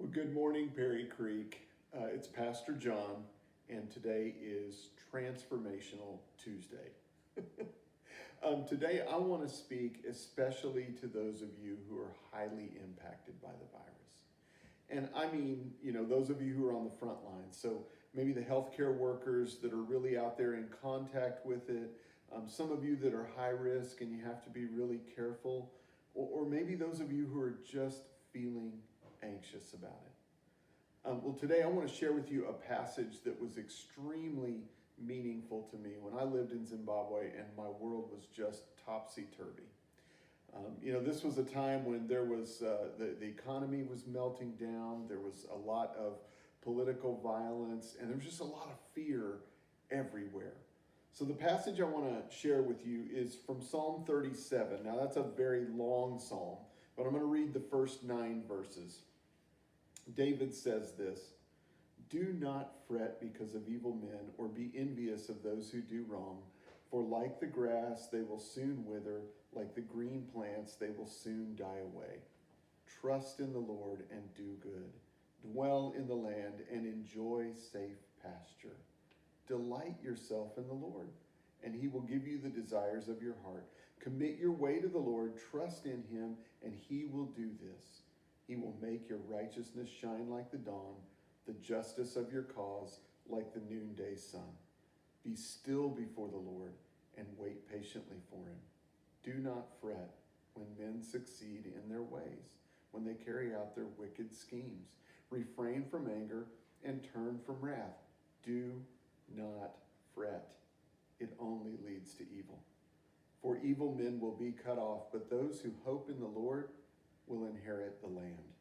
Well, good morning, Perry Creek. It's Pastor John, and today is Transformational Tuesday. Today, I want to speak especially to those of you who are highly impacted by the virus. And I mean, those of you who are on the front lines. So maybe the healthcare workers that are really out there in contact with it, some of you that are high risk and you have to be really careful, or maybe those of you who are just feeling anxious about it. Well, today I want to share with you a passage that was extremely meaningful to me when I lived in Zimbabwe and my world was just topsy-turvy. This was a time when there was the economy was melting down, there was a lot of political violence, and there was just a lot of fear everywhere. So the passage I want to share with you is from Psalm 37. Now that's a very long psalm, but I'm going to read the first 9 verses. David says this: "Do not fret because of evil men, or be envious of those who do wrong. For like the grass, they will soon wither. Like the green plants, they will soon die away. Trust in the Lord and do good. Dwell in the land and enjoy safe pasture. Delight yourself in the Lord, and he will give you the desires of your heart. Commit your way to the Lord, trust in him, and he will do this. He will make your righteousness shine like the dawn, the justice of your cause like the noonday sun. Be still before the Lord and wait patiently for him. Do not fret when men succeed in their ways, when they carry out their wicked schemes. Refrain from anger and turn from wrath. Do not fret. It only leads to evil. For evil men will be cut off, but those who hope in the Lord will inherit the land."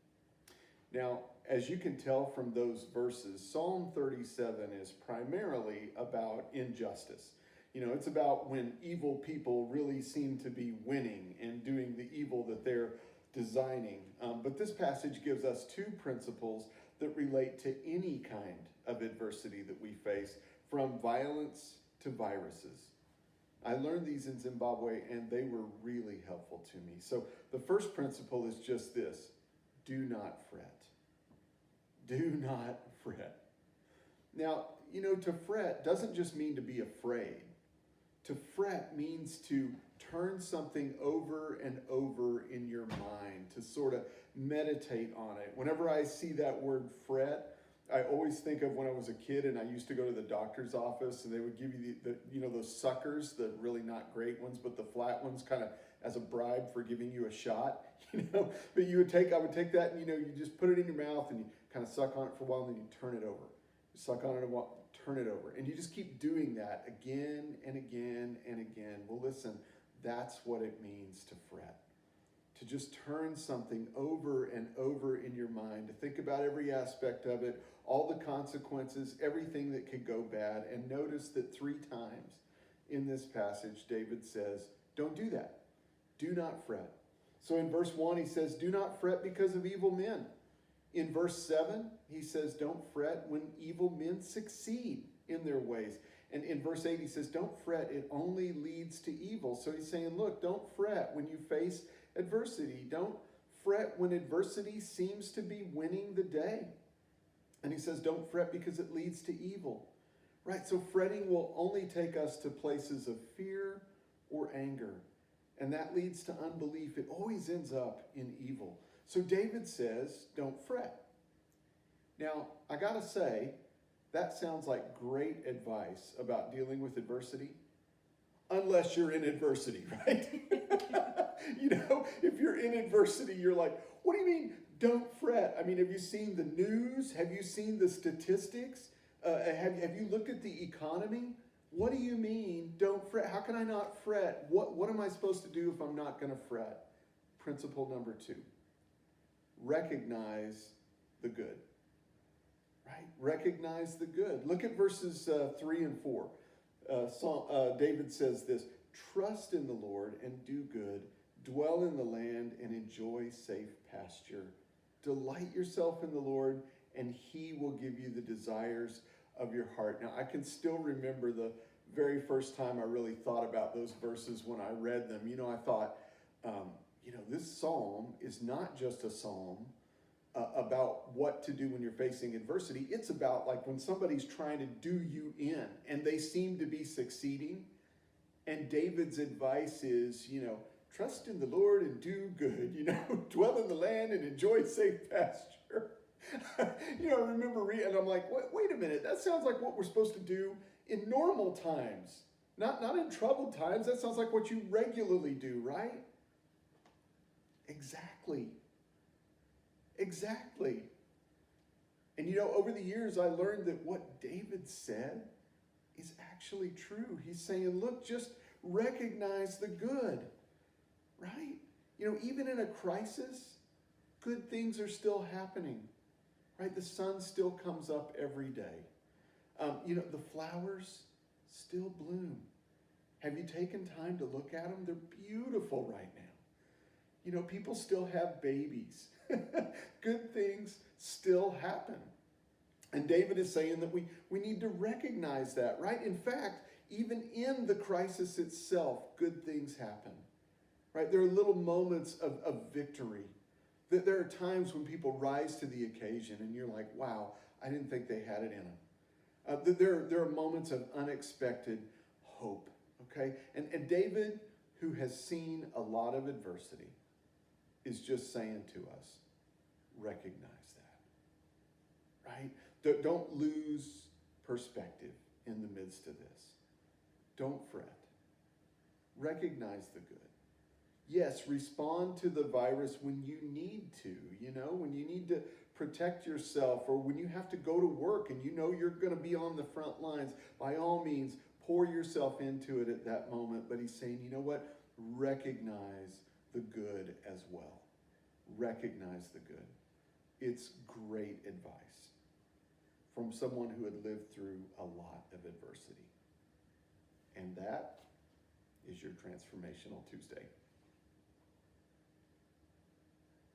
Now, as you can tell from those verses, Psalm 37 is primarily about injustice. It's about when evil people really seem to be winning and doing the evil that they're designing. But this passage gives us 2 principles that relate to any kind of adversity that we face, from violence to viruses. I learned these in Zimbabwe, and they were really helpful to me. So the first principle is just this: do not fret. Do not fret. Now, to fret doesn't just mean to be afraid. To fret means to turn something over and over in your mind, to sort of meditate on it. Whenever I see that word fret, I always think of when I was a kid and I used to go to the doctor's office and they would give you those suckers, the really not great ones, but the flat ones, kind of as a bribe for giving you a shot, But I would take that and, you just put it in your mouth and you kind of suck on it for a while and then you turn it over. You suck on it a while, turn it over. And you just keep doing that again and again and again. Well, listen, that's what it means to fret. To just turn something over and over in your mind, to think about every aspect of it, all the consequences, everything that could go bad. And notice that 3 times in this passage, David says, don't do that. Do not fret. So in verse 1, he says, do not fret because of evil men. In verse 7, he says, don't fret when evil men succeed in their ways. And in verse 8, he says, don't fret, it only leads to evil. So he's saying, look, don't fret when you face adversity. Don't fret when adversity seems to be winning the day. And he says, don't fret because it leads to evil. Right? So fretting will only take us to places of fear or anger. And that leads to unbelief. It always ends up in evil. So David says, don't fret. Now, I got to say, that sounds like great advice about dealing with adversity, unless you're in adversity, right? If you're in adversity, you're like, what do you mean, don't fret? I mean, have you seen the news? Have you seen the statistics? Have you looked at the economy? What do you mean, don't fret? How can I not fret? What am I supposed to do if I'm not going to fret? Principle number 2, recognize the good. Right? Recognize the good. Look at verses 3 and 4. David says this: trust in the Lord and do good. Dwell in the land and enjoy safe pasture. Delight yourself in the Lord, and he will give you the desires of your heart. Now, I can still remember the very first time I really thought about those verses when I read them. I thought, this psalm is not just a psalm about what to do when you're facing adversity. It's about like when somebody's trying to do you in and they seem to be succeeding. And David's advice is, trust in the Lord and do good, dwell in the land and enjoy safe pasture. I remember reading, and I'm like, wait a minute, that sounds like what we're supposed to do in normal times, not in troubled times. That sounds like what you regularly do, right? Exactly. And over the years, I learned that what David said is actually true. He's saying, look, just recognize the good, right? Even in a crisis, good things are still happening, right? The sun still comes up every day. The flowers still bloom. Have you taken time to look at them? They're beautiful right now. People still have babies. Good things still happen. And David is saying that we need to recognize that, right? In fact, even in the crisis itself, good things happen, right? There are little moments of victory. There are times when people rise to the occasion and you're like, wow, I didn't think they had it in them. There are moments of unexpected hope, okay? And David, who has seen a lot of adversity, is just saying to us, recognize that, right? Don't lose perspective in the midst of this. Don't fret. Recognize the good. Yes, respond to the virus when you need to, when you need to protect yourself, or when you have to go to work and you're going to be on the front lines. By all means, pour yourself into it at that moment. But he's saying, you know what? Recognize the good as well. Recognize the good. It's great advice from someone who had lived through a lot of adversity. And that is your Transformational Tuesday.